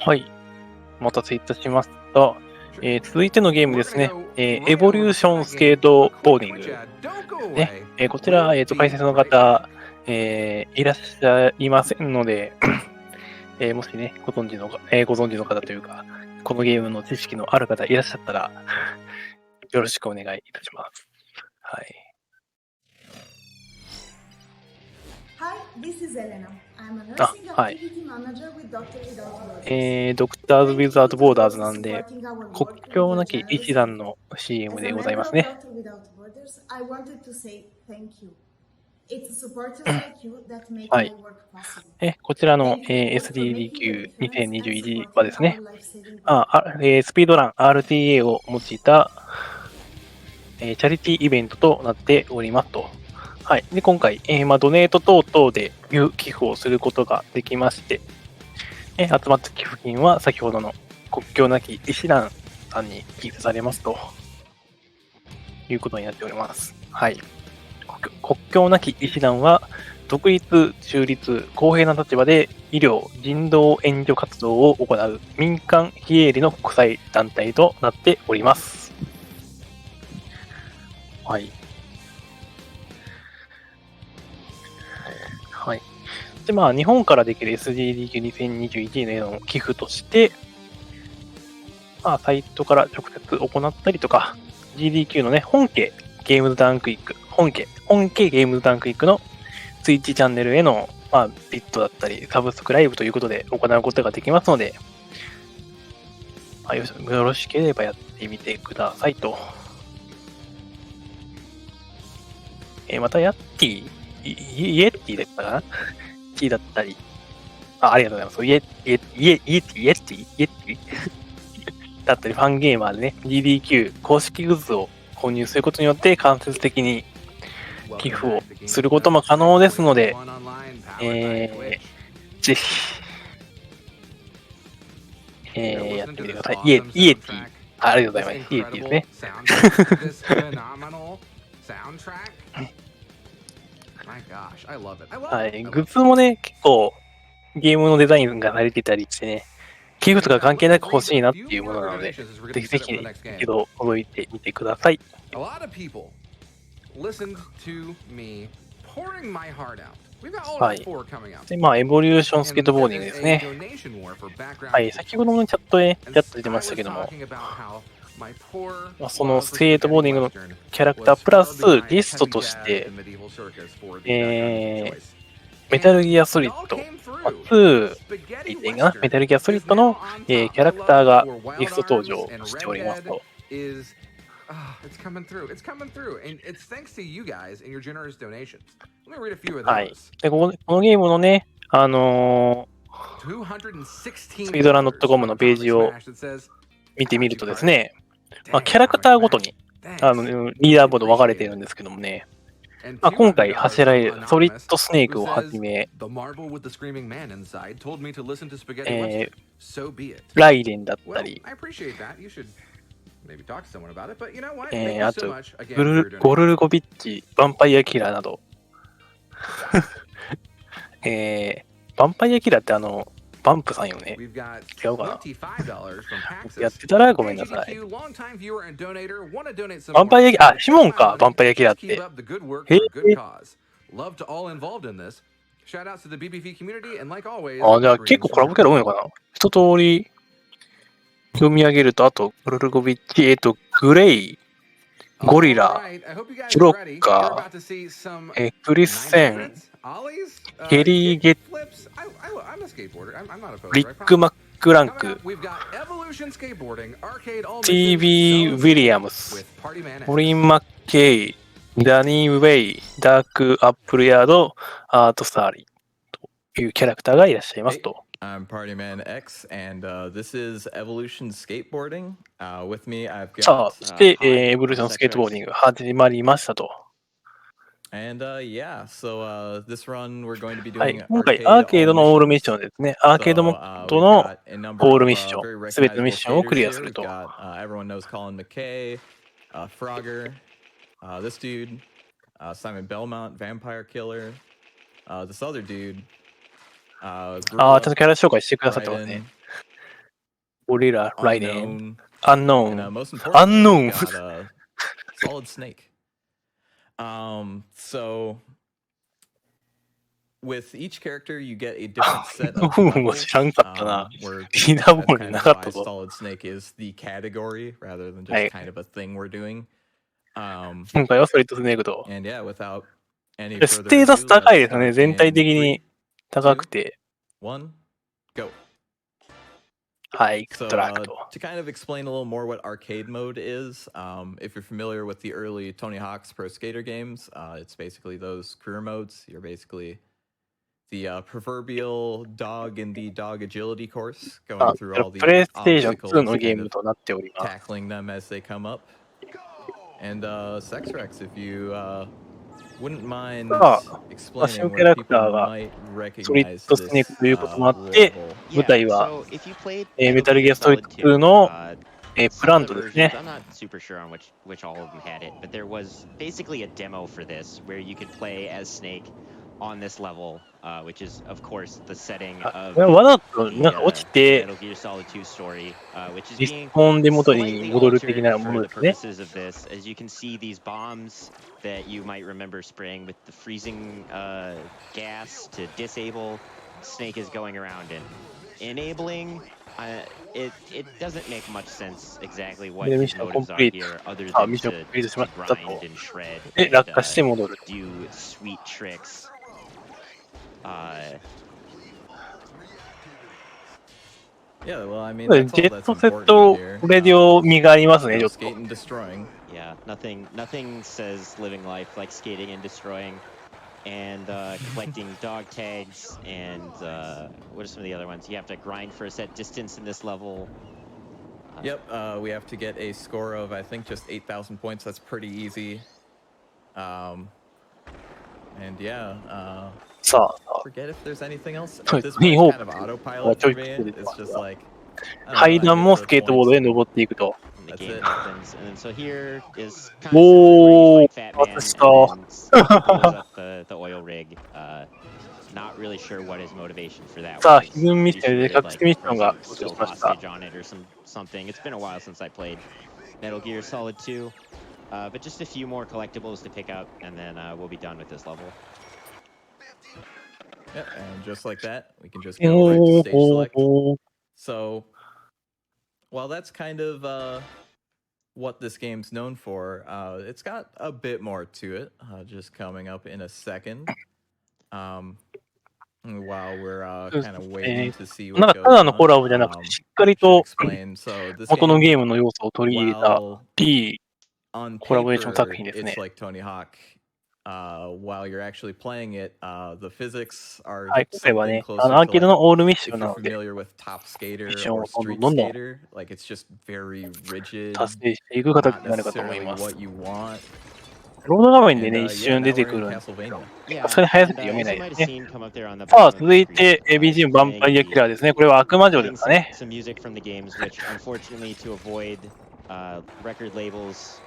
はい、お待たせいたしました。続いてのゲームですね。エボリューションスケートボーディングね。こちら、解説の方、いらっしゃいませんので、もしね、ご存知の方というか、このゲームの知識のある方いらっしゃったら、よろしくお願いいたします。はい。Hi, this is Elena. I'm a あ、nursing はい。activity manager with Doctor Without Borders. ドクターズ・ウ Thank ィザー you ド・ボー to ダー those ズなんで、 supporting our 国 work with 境 your なき医師 journalism. 団の CM As で a ござい member ます of ね。Doctor Without Borders, I wanted to say thank you. It's supporters like you that make は my い。work possible. こちらの、 Thank you all for making the difference and SGDQ2021 は supporting です our ね、life-saving work. スピードラン RTA を用いた、チャリティーイベントとなっておりますと。はい。で、今回、ドネート等々で寄付をすることができまして、集まった寄付金は先ほどの国境なき医師団さんに寄付されますということになっております。はい。国境なき医師団は、独立、中立、公平な立場で医療・人道援助活動を行う民間非営利の国際団体となっております。はい。はい。で、日本からできる SGDQ2021 への寄付として、サイトから直接行ったりとか、GDQ のね、本家ゲームズダウンクイック、本家ゲームズダウンクイックのツイッチチャンネルへの、ビットだったり、サブスクライブということで行うことができますので、よろしければやってみてくださいと。また、ヤッティ、イエッティだったかなティだったり、ありがとうございます。イエッティだったり、ファンゲーマーでね、GDQ 公式グッズを購入することによって間接的に寄付をすることも可能ですので、ぜひ、やってみてください。イエティ、ありがとうございます。イエティですね。はい、グッズもね、結構ゲームのデザインがされてたりしてね、寄付とか関係なく欲しいなっていうものなので、ぜひぜひ一度覗いてみてください。はい。で、エボリューションスケートボーディングですね。はい、先ほどのチャットで出てましたけども、そのスケートボーディングのキャラクタープラスゲストとして、メタルギアソリッド2見ていいかな、メタルギアソリッドの、キャラクターがゲスト登場しておりますと。はい。で、このゲームのね、スピードラン .com のページを見てみるとですね、キャラクターごとにリーダーボード分かれているんですけどもね、今回走られるソリッドスネークをはじめ、ライデンだったり、あとゴルゴビッチ、ヴァンパイアキラーなど、ヴァンパイアキラーってバンプさんよね。違うかな。やってたらごめんなさい。バンパイア、シモンか、バンパイアキラーって。じゃあ結構コラボキャラ多いのかな。一通り読み上げると、あと、ゴルゴビッチ、グレイ、ゴリラ、ブロッカー、クリスセン、ケリー・ゲッリック・マック・ランク、TV ウィリアムス、コリン・マッケイ、ダニー・ウェイ、ダーク・アップルヤード、アート・サーリーというキャラクターがいらっしゃいますと。I'm Partyman X, and this is Evolution Skateboarding. With me, I've got. さあ、そして、エボリューションスケートボーディング始まりましたと。And yeah, so this run we're going to be はい、 doing 今回アーケードのオールミッションですね。アーケードモッドのオールミッション、すべてのミッションをクリアすると。Everyone knows Colin McKay, Frogger, this dude, Simon Belmont, Vampire Killer, this other dude. ちゃんとキャラ紹介してくださってますね。俺ら来年 unknown, and unknown most importantly, unknown we got Solid Snake. So with each character, you get a different set of もう levels. 知らんかったな。 We're リーダーボ that's ードに kind な of かった why ぞ。 Solid Snake is the category rather than は just い。 kind of a thing we're doing. 今回はソリッドスネークと。 And yeah, without any ス further テータス ado, 高い let's ですよね。 start 全体 in 的に 3, 高くて。 1, go. はい、グッ So ドラックと。 to kind of explain a little more what arcade mode is, if you're familiar with the early Tony Hawk's Pro Skater games, it's basically those career modes. You're basically the proverbial dog in the dog agility course, あ、 going through all プレイ the ステーション2 obstacles, のゲ kind ーム of となっております。 tackling them as they come up. And Sex Rex, if you wouldn't mind さあ、主 explaining キャ where ラクタ people ーが might ソリッ recognize ドスネー this クということもあって、 level. 舞台は So if you played メ Metal タルギア Gear ソリッ Solid ド2 2, のプ some ラ of ン the トです versions, ね。 I'm not super sure on which all of them had it, but there was basically a demo for this where you could play as Snake on this level, which is of course the setting あ、 of これはわざと the なんか落ちて Metal Gear Solid 2 story, which is リス being ポーンで元に slightly 戻る的 altered なも for の the ですね。 purposes of this. As you can see, these bombs that you might remember spraying with the freezing gas to disable, Snake is going around and enabling. It doesn't make much sense exactly what で、ミッ his ションコン motives プ are リー here, other ト。あ、 than ミッションコン to, プリートしま to したと。 grind and shred で、 and 落下して戻る。 do sweet tricks. Yeah, well, I mean, ジ that's ェ all ッ that's トセッ important ト here. レディオ味がありますね、ちょ No っと。 skate and destroying. Yeah, nothing says living life like skating and destroying and collecting dog tags and what are some of the other ones? You have to grind for a set distance in this level. Yep, we have to get a score of, I think, just 8,000 points. That's pretty easy. And yeah, さあ、 forget if there's anything else. そう At で this す point, ね。 it's ホー kind of プ autopilot ちょ for いちょ me. い出て It's ます just が。 like, I don't know, 階 I 段 hit も those スケートボー points ドで and 登っていくと。 And the that's game it. happens, and then so here is kind of similar where お you ー、 fight Fat Man 外し and た。 then blows up the oil rig. Not really sure what his motivation for that さあ、 was. ヒズンミッ Pretty ション sure で they'd 隠 like しミッション press が a 登場 still しました。 hostage on it or something. It's been a while since I played Metal Gear Solid 2, but just a few more collectibles to pick up, and then we'll be done with this level. Yep, and just like that, we can just go right to ほう stage ほう select. ほう。 So, while that's kind of what this game's known for, it's got a bit more to it, just coming up in a second. While we're kind of waiting to see なん what か goes ただのコラ on, ボじゃなくて、しっかり should と explain. So this 元の game, ゲームの要素を取り入れた while いい on コラボレーション作 paper 品です it's ね。 like Tony Hawk, while you're actually playing it, the physics are はい、今回は something ね、closer アー to ケード like のオールミッショ if ンな you're ので、 familiar with Top ミッ Skater ション or をどんどん Street どんどん Skater, like it's just very rigid, 達成していく形 not になるかと思い necessarily ます。 what you want. ロード画面で And ね、一 yeah, 瞬出 now て we're く in るんで、 Castlevania. Yeah, それ早す and ぎて読め as な you いで might す have ね。 seen come up there on the さあ、 bottom of 続 the いて、screen, BGM ヴァンパイアキラーですね。これは悪魔城ですかね。 some music from the games, which unfortunately to avoid record labels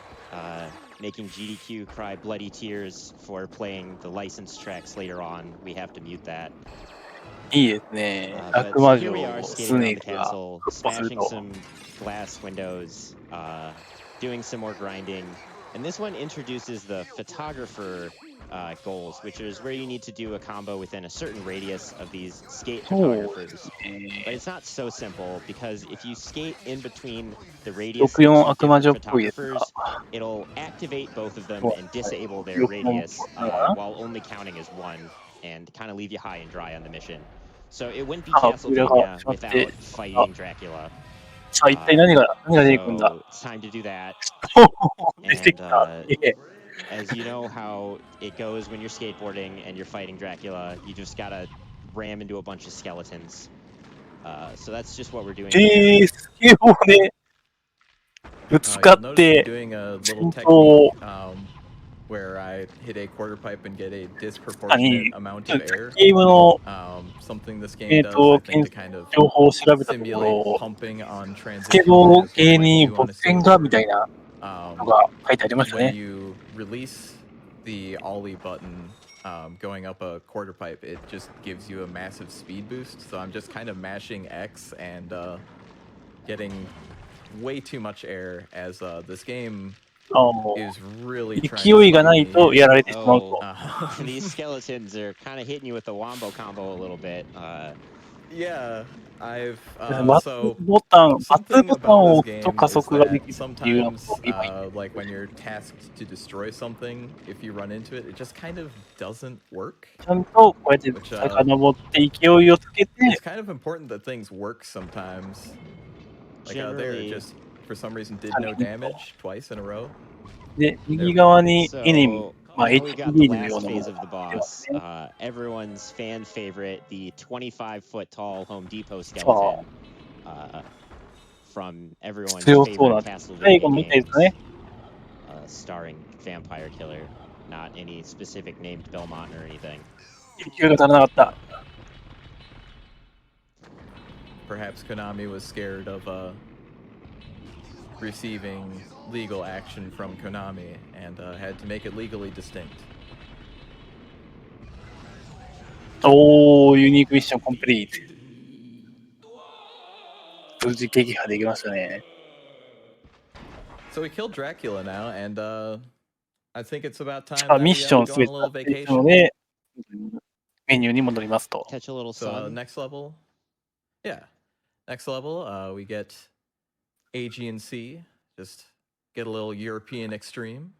making GDQ cry bloody tears for playing the licensed tracks later on, we have to mute that. いいですね。 But 悪 so 魔 here we 城 are ス skating ネ around ー the クが castle, 突破する smashing と。 some glass windows, doing some more grinding. And this one introduces the photographer goals, which is where you need to do a combo within a certain radius of these skate そうで photographers. す But ね。 it's not so simple because if you skate in between the radius of 64 two 悪魔 different 城っぽいですが、 photographers, it'll activate both of them そう and disable their 64 radius なのかな。 while only counting as one and kind of leave you high and dry on the mission. So it wouldn't be あ、扉が Castlevania 閉まって、 without あ、 fighting Dracula. さあ、一体何が出てくるんだ。 So it's time to do that. 出てき And た。すげえ。 as you know how it goes when you're skateboarding and you're fighting Dracula, you just gotta ram into a bunch of skeletons. So that's just what we're doing here. スケボーでぶつか You'll っ notice me て、 doing a 戦 little 闘を technique where I hit a quarter pipe and get a 何 disproportionate amount of air. ゲームの、 Something this game does, I think, to kind of 情報を調べたとこ simulate ろ、 pumping on スケ transition ボー as 系 one に might do ボ on ッ a フェンがみ skateboard. たいなのが書いてありました When ね。 you release the ollie button going up a quarter pipe, it just gives you a massive speed boost. So I'm just kind of mashing X and getting way too much air as this game あー is really trying 勢 to いがない swing と me やられてしまうと。 These skeletons are kind of hitting you with the wombo combo a little bit. Yeah, I've バツ so ボタン、バツ something ボタン about を this 押すと game 加 is 速がで that きるっていうの sometimes と、今 like when you're tasked to destroy something, if you run into it, it just kind of doesn't work. ちゃんとこうやって遡って勢いをつけて、 It's kind of important that things work sometimes. Like there Generally- just for some reason did no damage twice in a row. で、右側に So エネミー、まあ now we got HPD the のよう last なも phase の of the が出ます boss. ね。 Everyone's fan favorite, the 25-foot tall Home Depot さ skeleton. あ、 From everyone's 強そうな favorite 最後 Castlevania も見たいです games, ね。 starring Vampire Killer, not any specific named Belmont or anything. 勢いが足らなかった。 Perhaps Konami was scared of receiving legal action from Konami and had to make it legally distinct. おー、ユニークミッションコンプリート。無事撃破できましたね。 So we killed Dracula now, and I think it's about time あ、 that ミッ we ション go すべ on て a 達 little 成したの vacation. で、メニューに戻りますと。 Catch a little So sun. next level, yeah, next level, we get Aegean Sea. Just get a little European extreme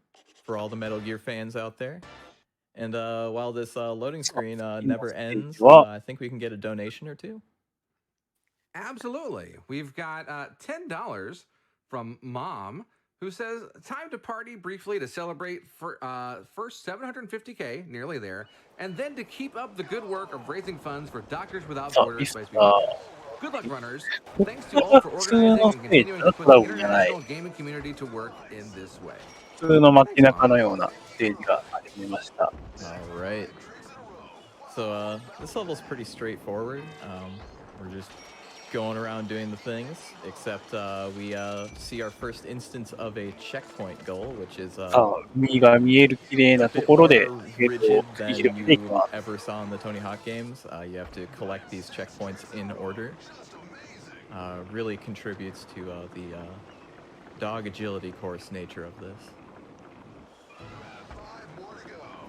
for all the Metal Gear fans out there. And while this loading screen never ends, I think we can get a donation or two. Absolutely. We've got $10 from Mom, who says, time to party briefly to celebrate for first 750K, nearly there, and then to keep up the good work of raising funds for Doctors Without さあ、 Borders ミス by ター Speed. Good luck, runners. Thanks to all for 普通の organizing ス and テージ continuing だ to と put クラ the ブじゃない。 international gaming community to work in this way. 普通の街中のようなステージが始めました。 All right. So this level's pretty straightforward. We're just going around doing the things, except we see our first instance of a checkpoint goal, which is さあ、海が見える綺麗 a なと bit ころで more ゲートを rigid 繰り than 広げていき you ます。 ever saw in the Tony Hawk games. You have to collect these checkpoints in order. Really contributes to the dog agility course nature of this.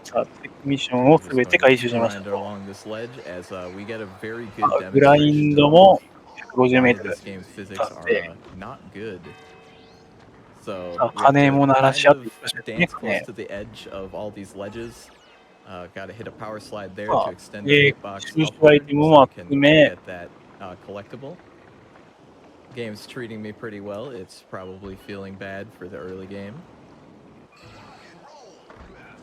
さあ、チェックミッションをすべて回収しました Grind と。 along this ledge as we get a very あ good グライン demonstration ド of も150 why メートル this game's physics are not good. So あ we have 鐘 to も鳴ら kind し合って of いきましたね。 dance close to the edge of all these ledges. Got to hit a power slide there あ to extend で the hitbox 収集アイ upward テム so も we can 集め、 get that collectible. Game's treating me pretty well. It's probably feeling bad for the early game.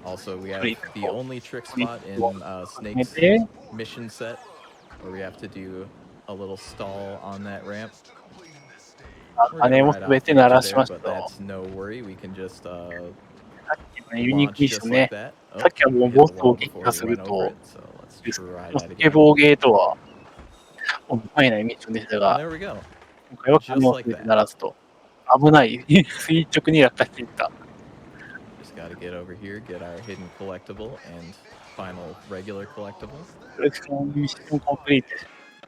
Also, we have the only trick spot in Snake's mission set where we have to do a little stall on that ramp. We're 鐘 gonna も ride す off べて the 鳴 edge ら of し there, ました but と。 that's no worry. We can just ユニー launch クミッショ just ン like ね。 that. さっきはもう we hit ボ the スを wall 撃 before 破 we する went over と、 it, so let's try that スケ again. ボーゲートは、もったいないミッションでした And が、 there we go. 今回は鐘をすべて鳴らすと。危ない。垂直に落下していった。 Just gotta get over here, get our hidden collectible and final regular collectible. コレクションミッションコンプリート。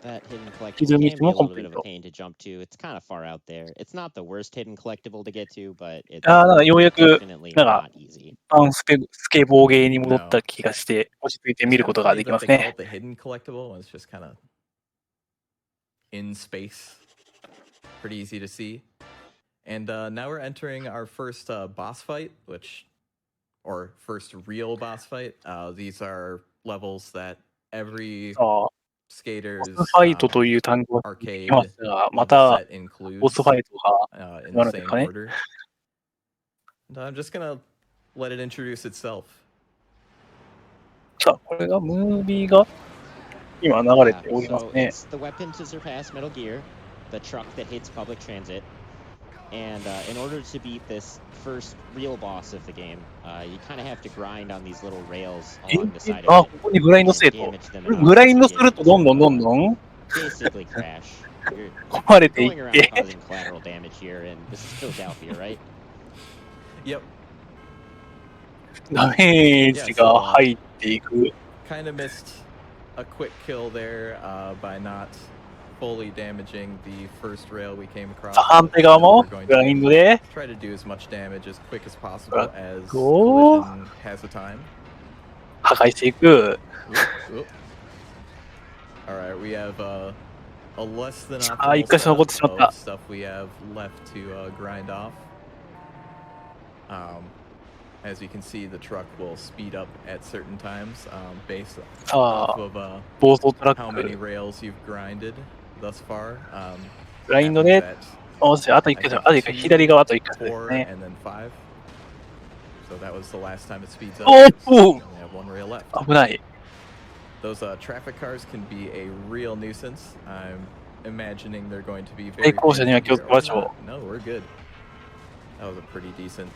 That hidden collectible Hidden can be a mission little bit of a complete. pain to jump to. It's kind of far out there. It's not the worst hidden collectible to get to, but it's なんかようやく、 definitely なんか not easy. スケボーゲーに戻った気がして、落ち着いて It's 見る kind こ of とが funny でき that ます they call ね it。the hidden collectible when it's just kind of in space. Pretty easy to see. And now we're entering our first boss fight, or first real boss fight. These are levels that every さあ、 skater's ボスファイトという単語が出てき arcade ますが、ま level た set includes ボスファイトが in 言わ the れて same かね。 order. And I'm just gonna let it introduce itself. さあ、これがムービーが今流れ Yeah, ております so ね。 it's the weapon to surpass Metal Gear, the truck that hits public transit. And in order to beat this first real boss of the game, you kind of have to grind on these little rails along the side あ、 of こ it. こにグラインド and せえと。 damage them グ enough ラインド to する get とどんどん to, どんどん basically crash. You're 壊れてい going っ around て、 causing collateral damage here, and this is Philadelphia, right? Yep. ダメージが入っていく。 Kind of missed a quick kill there by not fully damaging the first rail we came across. さあ、反対側も We're going グライ to ンドで try to do as much damage as quick as possible as Go. collision has the time. 破壊していく。 Oop, oop. All right, we have a less than あー、一箇所残ってしまった。 stuff we have left to grind off. As you can see, the truck will speed up at certain times based off of 暴走トラ how ッ many ク。 rails you've grinded thus far. グラインド that で means that もしあと1箇所、あと1箇所、左側あと1箇所です 4ね。 and then 5. So that was the last time it speeds up. おー We only have one rail left. 危ない。 Those traffic cars can be a real nuisance. I'm imagining they're going to be 対 very 向車には気をつ painful けまし here. ょ No, we're good. That was a pretty decent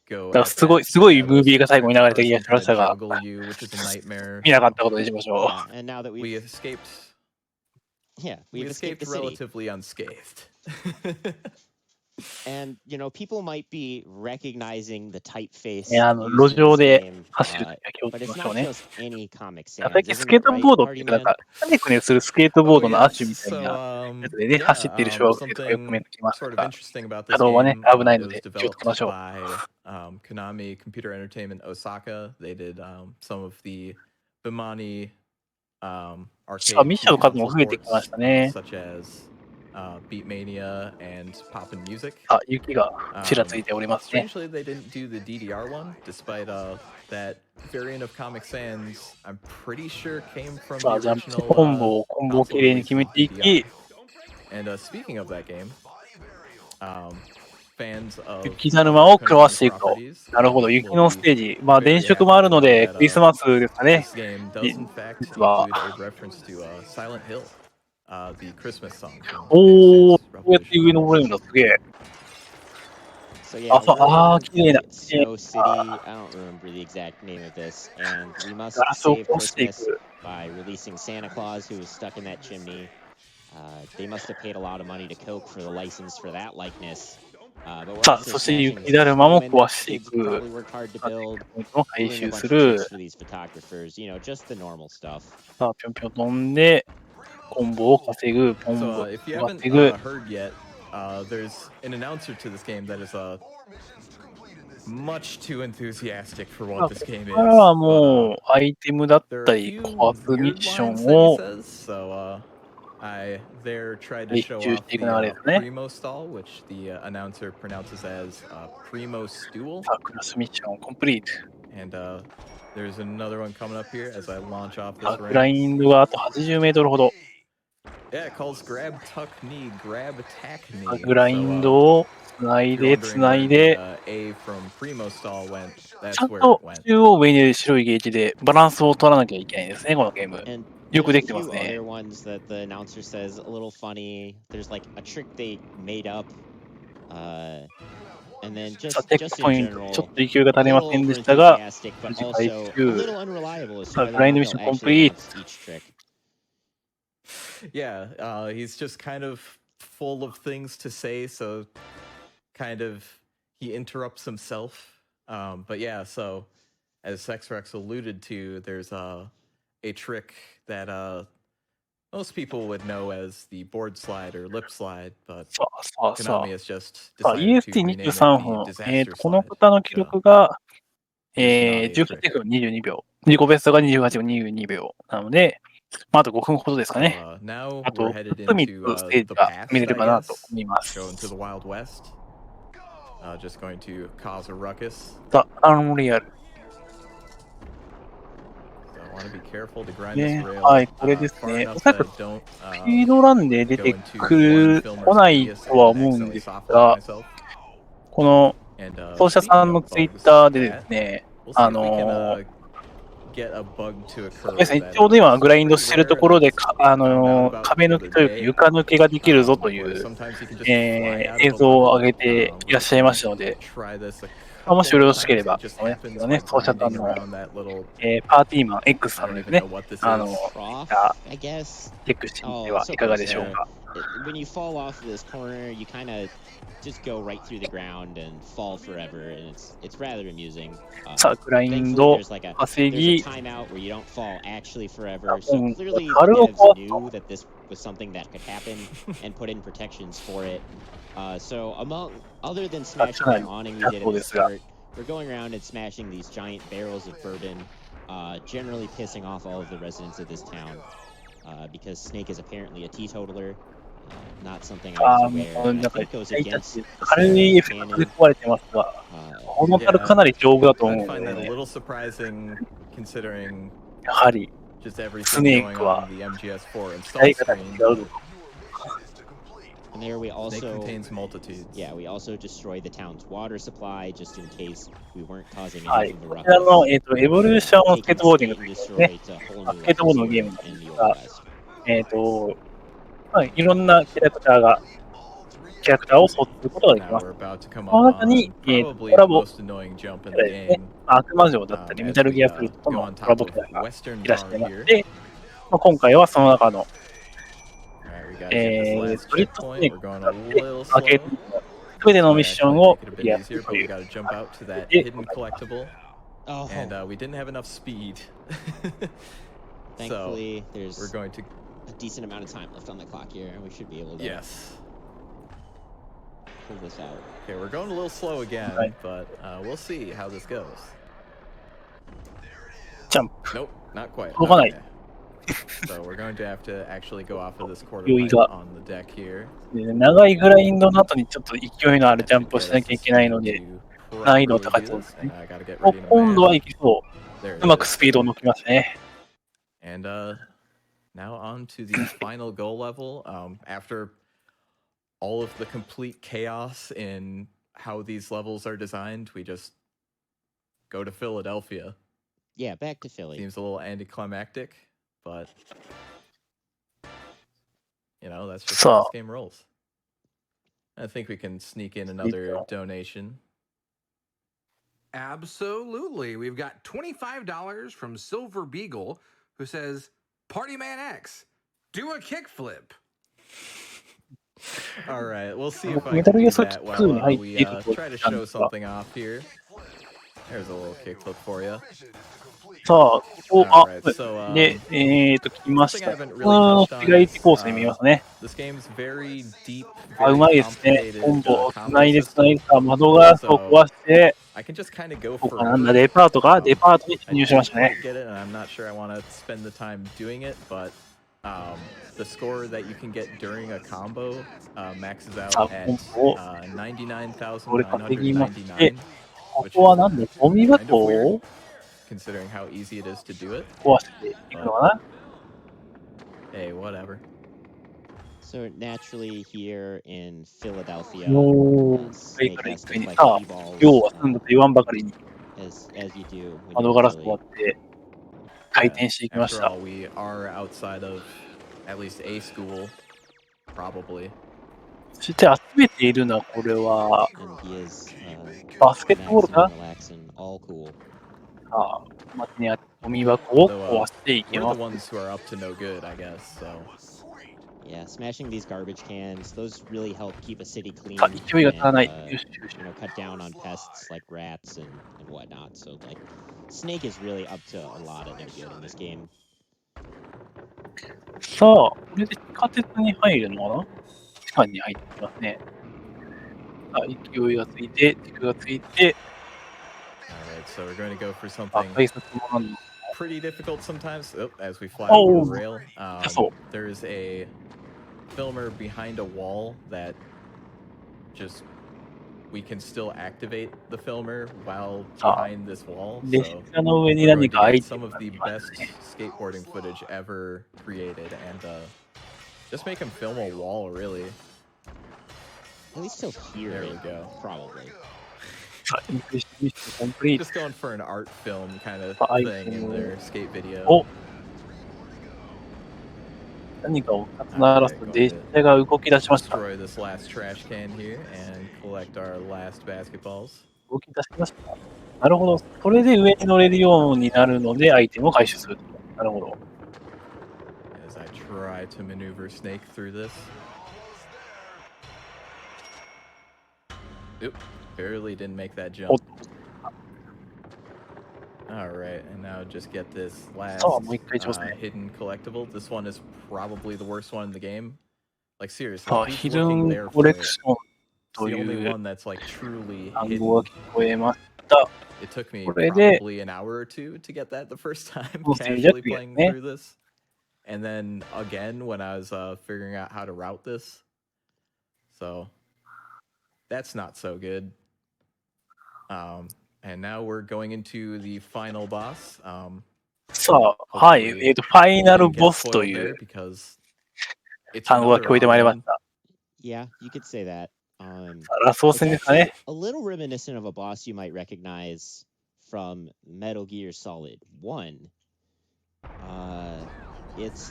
go. う。だから at すごい、 that. すごい Yeah, ムー those ビーが最後に流 traffic れた cars 気が can しま kind した of が、 juggle you, which is a nightmare. 見なかったことにしましょう。 Yeah, and now that We we've escaped. we've escaped the city. relatively unscathed. And you know, people might be recognizing the typeface ね、 used 路 in 上 this で game, 走るときは気をつ but け it's ましょう not ね。 just any Comic 最 Sans, 近 isn't スケー it, ト right, ボードってい Party うか、なん Man? か、くねくねするスケートボードの Oh, 亜 yes. 種みたい So, なやつでね、走っている小学生とかよく見 something てきます sort of が、 interesting about 車 this 道はね、 game. 危ない It の was で気をつけま developed しょう。 by Konami Computer Entertainment Osaka. They did some of the Bimani あ、 arcade ミッションの数も console 増えてきま ports, したね。 such as Beatmania and Poppin' Music. あ、雪がちらついておりますね。 Strangely, they didn't do the DDR one, despite that variant of Comic Sans. I'm pretty sure came from さあ、 the ジャンプ original コンボをき console れいに release 決め of てい DDR. き、 And speaking of that game, fans of 雪だるまを食わしていくと。 properties なるほど、雪 will の be ステージ。まあ、 very 電飾もあるの happy to で、 know クリス that マスですかね。 this game does in fact 実は。 include a reference to Silent Hill, the Christmas song. from おー、 Game こうやって 6 上登れるんだ、すげえ。 So yeah, Also, we're in 綺麗な。 Snow City. I don't remember the exact name of this, and we must ガラスを save 壊してい Christmas く。 by releasing Santa Claus, who was stuck in that chimney. They must have paid a lot of money to Coke for the license for that likeness. But we're さあ、 also そして smashing 雪だるまも snowmen 壊 that してい kids く。 probably worked hard to build. ポイントも回 Doing a 収 bunch す of る。 tricks for these photographers, you know, just the normal stuff. さあ、ぴょんぴょん飛んで、コンボを稼ぐ、ポン So ボ if you を haven't 稼ぐ。 heard yet, there's an announcer to this game that is much too enthusiastic for まあ what this こ game こからは is. もう、アイテムだっ There た are a り、 few 壊すミ weird ッショ lines ン that he を says, so I there tried to 熱 show 中 off していく the 流れですね。 primo stall, which the announcer pronounces as primo stool. さあ、クラスミッションコンプリート。 And there's another one coming up here as I launch off さあ、 this グライ ramp. ンドがあと80メートルほど。 Yeah, it calls grab, tuck, knee, grab, attack, さあ knee. グライン So, ドをつない if you're で、つ wondering な where い the で、 A from primo stall went, ち that's ゃん where と it went. 中央上に白いゲージでバランスを取らなきゃいけないですね、このゲーム。 And よく there's で a きてます few ね。 other ones that the announcer says a little funny. There's like a trick they made up. And then さあ、 just チェック in ポイント、ちょ general, っと勢いが a 足りま little せんでしたが、 overenthusiastic, but 無事 also 回 a 収。 little unreliable as さ to あ、 whether グ or ラインド not ミッショ they'll ンコンプ actually リート。 announce each trick. Yeah, he's just kind of full of things to say, so kind of he interrupts himself. But yeah, so as Sexrex alluded to, there's a trick that most people would know as the board slide or lip slide, but さあ、さあ、さ Konami has just あ。さあ、decided to rename it EST23 the 分。 disaster この slide. 方の記 So 録が、 here's an audio 18 trick. 分22秒。自己ベストが28分22秒。なので、まあ、あと5分ほどですか So ね。 now あと、 we're 2 headed つ3 into つステー the ジが見 past, れれ I ばなと guess. 思います。 Go into the Wild West. Just going to cause a ruckus. さあ、アンリアル。 So I want to be careful to grind ね、 this rail はい、これです far ね。 enough おそら that く I don't スピードランで出て go into く one る、 filmer's 来ない radius とは and 思うん accidentally です soft が、 lock myself. この And 奏者 speaking さんの of ツイッ bugs, ターでですね、 we'll see if we can get a bug to そう occur ですね、 that ちょうど今 is グラインドしてる pretty と rare ころ and で I just found out about 壁 the 抜 other きというか day. 床抜けができるぞとい Where う、 sometimes you can just fly out 映 of a 像を level. 上げていらっしゃいましたので、 Try this a もしよろしけれ couple ば times. It just ね、 happens ね by 奏者さん grinding の、 around that little パーティーマン X さ I ん don't です even ね know、what this あの、 is. Trough, I guess. チェックしてみて Oh, は so いかがで close しょう to か。when you fall off of this corner, you kind of just go right through the ground and fall forever, and it's rather amusing. さあ、グライン Thankfully, ド there's like a 稼 there's a ぎ、 timeout where you don't fall actually forever. So うん clearly, the 樽を devs 壊す knew と。 that this was something that could happen and put in protections for it. So other than smashing that awning we did at the start, we're going around and smashing these giant barrels of bourbon, generally pissing off all of the residents of this town, because Snake is apparently a teetotaler. Not something I あ was あ、も aware, う and な I んか、 think goes 痛いた against ち、 the 軽いエフェクトで canon. 壊れてますが、この樽かなり丈夫だと思う I の find that a で、 little surprising considering やはり、 just ス everything ネー going クは on the MGS4 使い install 方が違 screen. うと。 And there we Snake also contains multitudes. yeah, we also destroyed the town's water supply just in case we weren't causing は enough い、 of a こちら ruckus. の、エボリューションスケー Taking トボーディング State と and いうですね、 destroy to whole まあ new スケートボード levels のゲーム here なんで in す the が、 Old West. まあ、いろんなキャラクターが、キャラクターを操作することができ Now ます。 we're about to come この up 中に、 on コ probably ラ the ボ most annoying jump キ in ャラ the ですね。 game. 悪魔城だったり、メ As タル we ギアソリッドと go の on コラ top ボ of キャラが Western いらっしゃ Bar いま here. して、まあ、今回はその中の、 Alright, we gotta get this last ストリットス checkpoint. ネー We're クを going 使 a って、 little アーケー slow. ドのすべての So ミ I ッション actually を make it a ク bit リアす easier, ると but い we う。 gotta jump out to that で、 hidden collectible. Oh, And we didn't have enough speed. So thankfully, we're there's going to a decent amount of time left on the clock here, and we should be able to yes. pull this out. Okay, we're going a little slow again, Right. but we'll see how this goes. ジャンプ。 Nope, not quite. 届かない。 Okay. So we're going to have to actually go off of this quarter 勢い pipe が。 on the deck here. で長いグラインドの後にちょっと勢いのある That ジャン should プを get しな us きゃ the いけない speed ので、 to 難易度 properly 高い do そうで this. す And ね。 I gotta get お、 ready to 今度は land. いきそ There う。 it うまく is. スピードを抜きますね。 And now on to the final goal level. After all of the complete chaos in how these levels are designed, we just go to Philadelphia. Yeah, back to Philly. Seems a little anticlimactic, but you know, that's just how this So- game rolls. I think we can sneak in another donation. Absolutely. We've got $25 from Silver Beagle, who says, Party Man X, do a kickflip. All right, we'll see if I Metal can Gear do Solid that 2 while に入っ we ていくと try to なん show ですが、 something off here. There's a little kickflip for you. さあ、ここ、あ、 Alright, so で、来まし something た。 I haven't 普 really 通 touched の on 市街地 is コースに見えますね。 this game's very deep, あ、う very まいですね。 complicated コンボをつ combo ないでつない system. でさ、窓ガラスを壊して、 I can just kind of go ここかなん forever. だ、デパートかデパートに I 侵入しました didn't ね。 quite get it, and I'm not sure I want to spend the time doing it, but the score that you can get during a combo maxes out at これ稼ぎまして、 99,999, こ which こは is なんだ、ゴミ kind 箱 of weird を considering how easy it is to do it. 壊していくのかな。 Hey, whatever. So naturally, here in Philadelphia, もう、上 Snake から has 一 to 回に、 collect さあ、 T-balls, 量は済んだと言わんばかりに、 as you do when 窓 you're ガ in ラスを Philly. 割って、回転していきまし After た。 all, we are outside of at least a school, probably. そして集めているのは、これは、 And he is バスケットボールか relaxing, all cool. さあ、街にあるゴミ箱を壊していき We're ま the す。 ones who are up to no good, I guess. So Yeah, smashing these garbage cans, those really help keep a city clean さあ、勢いが足らない。 and, よしよし。 cut down on pests like rats and whatnot. So, like, Snake is really up to a lot of no good in this game. さあ、これで地下鉄に入るのかな。地下に入ってきますね。さあ、勢いがついて、軸がついて、 alright, so we're going to go for あ、 something 改札もなんの。 pretty difficult sometimes. Oh, as we fly Oh, over the rail, so- there's a filmer behind a wall that just we can still activate the filmer while behind this wall. 列 So 車の上に we're 何 going か to 開い get て some る of のが the 見ま best すね。 skateboarding footage ever created, and just make him film a wall, really. At least he'll hear There we it, go. probably. さあ、インプレッションミッションコンプリート。 Just going for an art film kind of I thing in see. their skate video. お、何かを鳴らすと列車が動き出しました。 Destroy this last trash can here and collect our last basketballs. 動き出しました。なるほど。それで上に乗れるようになるので、アイテムを回収すると。なるほど。 As I try to maneuver Snake through this. Oop, barely didn't make that おっ jump. All right, and now just get this last さあ、もう一回挑戦。 hidden collectible. This one is probably the worst one in the game. Like seriously, さあ、 who's ヒル looking ン there コ for レ it? クション It's と the い only う one that's like truly 単語が hidden. 聞こえました。 It took me これで、 probably an hour or two to get that the first time もう静寂 casually や playing ね。 through this. And then again when I was figuring out how to route this. So that's not so good. And now we're going into the final boss. さあ、はい。 Hopefully ファイ we ナル didn't ボ get スと spoiled い there う because it's 単語が聞 another こえてまいりま odd し one. た。 Yeah, you could say that. さあ、ラスボ It's ス戦ですか actually ね。 a little reminiscent of a boss you might recognize from Metal Gear Solid 1. It's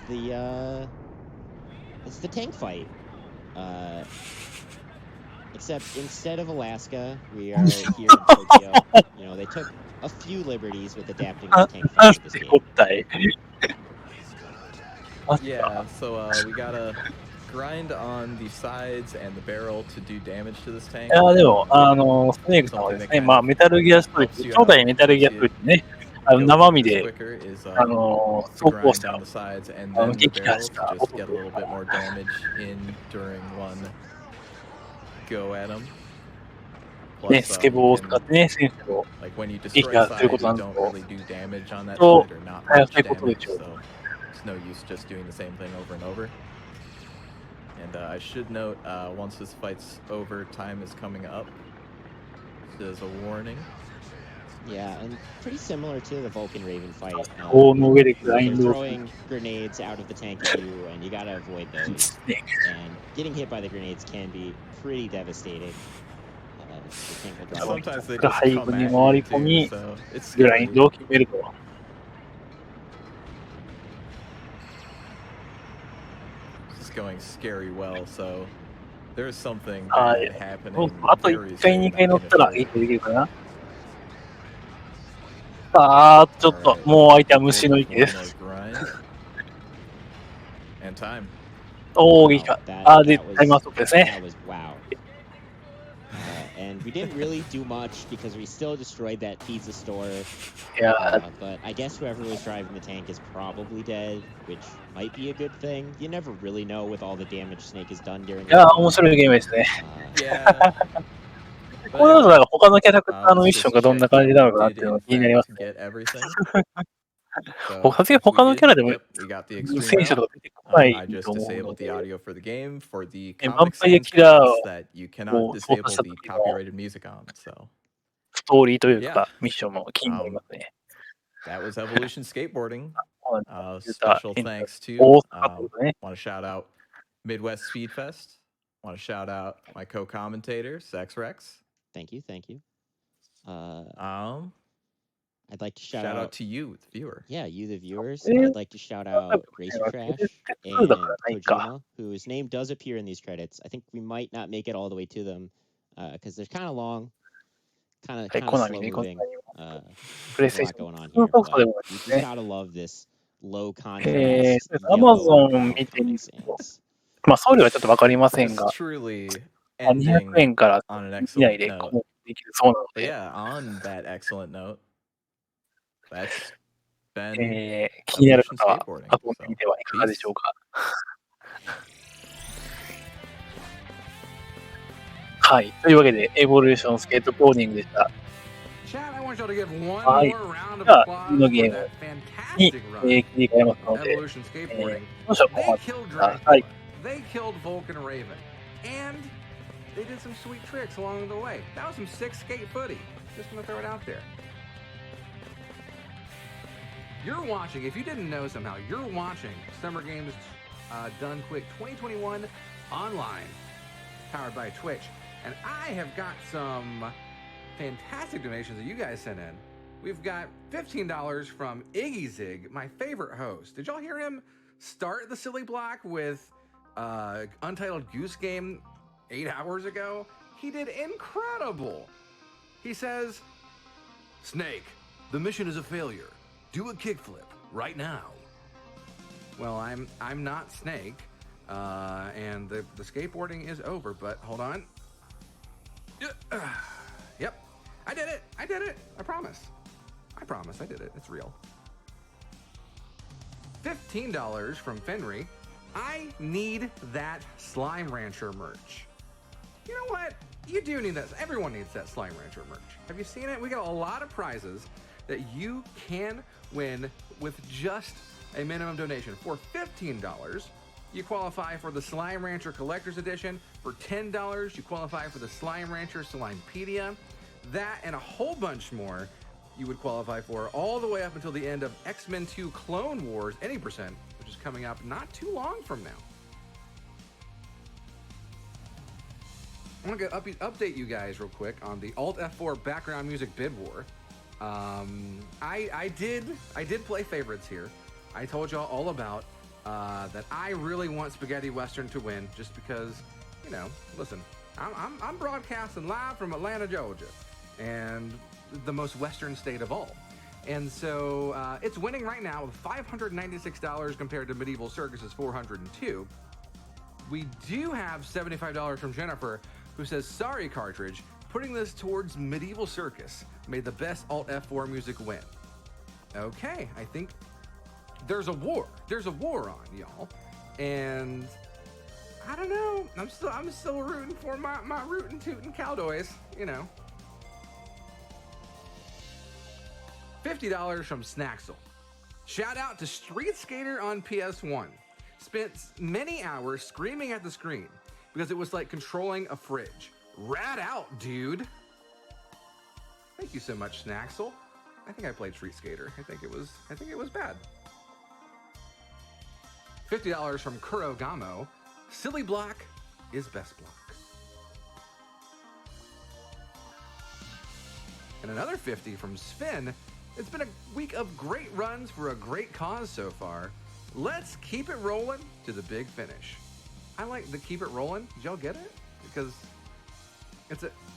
the tank fight. Except instead of Alaska, we are here in Tokyo. You know, they took a few liberties with adapting the あ、 tank なん fight to て this こ game. ったい。マジ Yeah, か。 so we gotta grind on the sides and the barrel to do damage to this い tank. や、でも、スネークさんは Something です that ね、 kind まあ、 of メタルギアストリー helps ト、 you 初代 out, メタルギア helps ストリ you ートね、 go 生 through 身 this で、 quicker is 走 to 行し grind た、 down the sides and then the 撃破 barrel し to た just 音 get a と、 little bit more damage in during one go at them. ね、 Plus, スケ you ボーを使 can ってね、選手を like when you 撃 destroy 破 a するこ side, と you なんです don't けど、 really do damage on that と、 side or not 早 much いことで damage, しょう。 so it's no use just doing the same thing over and over. And I should note, once this fight's over, time is coming up. This is a warning. Yeah, and pretty similar to the Vulcan Raven fight. 棒の上でグライ They're ンドをする。 throwing grenades out of the tank at you, and you gotta avoid those. スネーク。 And getting hit by the grenades can be pretty devastating. The tank will drop. Sometimes they が just 背 come 後に at 回り you 込 too, み、 so it's グライン scary. ドを決めると。 It's going scary well, so there's something は bad い。 happening あと very 1回、 soon, 2回 I 乗っ can たら assure いい you. とできるかな。あー、ちょっと、 Alright, もう相手は go 虫 with の one 息で more す。 grind. And time. おー、撃破。あー、で、タイムアウトですね。 That was wow. And we didn't really do much because we still destroyed that pizza store. いや But I guess whoever was driving the tank is probably dead, which might be a good thing. You never really know with all the damage Snake has done during いや、 the 面白いゲームですね。 Yeah. これだとなんか他のキャラクターの let's ミッション just がどん check な感じなの that かなっ we ていう did の in が気になります fact ね。 get everything. So さすがに yes, we 他の did. キャラでも Yep, we got the extreme 選手 route. とか出てこない I just と思うの disabled the で、 audio for the game for the ヴァン Comic パイア Sans キラー credits that you を cannot 操作 disable した the 時の copyrighted music on. So ストーリーという yeah, か、ミッションも気になりま um, すね。 that was Evolution Skateboarding. 言った Special thanks to 大阪というかね。 want to shout out Midwest Speed Fest. Want to shout out my co-commentator Sex Rex. Thank you, thank you. I'd like to Shout shout out to you, the viewer. Yeah, you, the viewers. Eh, I'd like to shout out Racer Crash and Kojima, whose name does appear in these credits. I think we might not make it all the way to them because they're kind of long, kind of slow moving. There's a lot going on here. But you just gotta love this low contrast yellow 見てみる Comic と、 Sans. まあ送料はちょっとわかりません It's が、 truly 200 ending 円から on an 以内 excellent で購 note. 入できるそうなの But で、 yeah, on that excellent note, that's been 気になる Evolution 方は Skateboarding. 遊んでみ So てはいかがでしょうか。はい。というわけで、エボリューションスケートボーディングでした。 Chat, I want y'all to give one Hi. more round of じゃあ、 applause 次の for ゲーム that に fantastic run 切り替えますの of で、 Evolution Skateboarding. 少々お They 待ち killed くだ Dracula. さい。 They killed Vulcan Raven. And they did some sweet tricks along the way. That was some sick skate footy. Just gonna throw it out there. You're watching, if you didn't know somehow, you're watching Summer Games Done Quick 2021 online, powered by Twitch. And I have got some fantastic donations that you guys sent in. We've got $15 from Iggy Zig, my favorite host. Did y'all hear him start the silly block with Untitled Goose Game 8 hours ago? He did incredible. He says, Snake, the mission is a failure. Do a kickflip right now. Well, I'm not Snake, and the skateboarding is over, but hold on. Yep. I did it. I did it. I promise. I promise I did it. It's real. $15 from Fenry. I need that Slime Rancher merch. You know what? You do need that. Everyone needs that Slime Rancher merch. Have you seen it? We got a lot of prizes that you can win with just a minimum donation. For $15, you qualify for the Slime Rancher Collector's Edition. For $10, you qualify for the Slime Rancher Slimepedia. That and a whole bunch more you would qualify for all the way up until the end of X-Men 2 Clone Wars Any Percent, which is coming up not too long from now. I want to update you guys real quick on the Alt F4 background music bid war. I did play favorites here. I told y'all all about that I really want Spaghetti Western to win, just because, you know, listen, I'm broadcasting live from Atlanta, Georgia, and the most Western state of all. And so it's winning right now with $596 compared to Medieval Circus's $402. We do have $75 from Jennifer, who says, sorry, Cartridge, putting this towards Medieval Circus made the best Alt F4 music win. Okay, I think there's a war. There's a war on, y'all. And I don't know. I'm still rooting for my rootin' tootin' cowboys, you know. $50 from Snaxel. Shout out to Street Skater on PS1. Spent many hours screaming at the screen because it was like controlling a fridge. Rat out, dude. Thank you so much, Snaxel. I think I played Street Skater. I think it was bad. $50 from Kurogamo. Silly block is best block. And another 50 from Sven. It's been a week of great runs for a great cause so far. Let's keep it rolling to the big finish. I like the keep it rolling. Did y'all get it? Because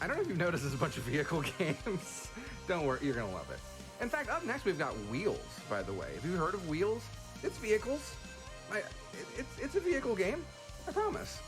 I don't know if you've noticed, there's a bunch of vehicle games. Don't worry, you're gonna love it. In fact, up next we've got Wheels, by the way. Have you heard of Wheels? It's vehicles. It's a vehicle game, I promise.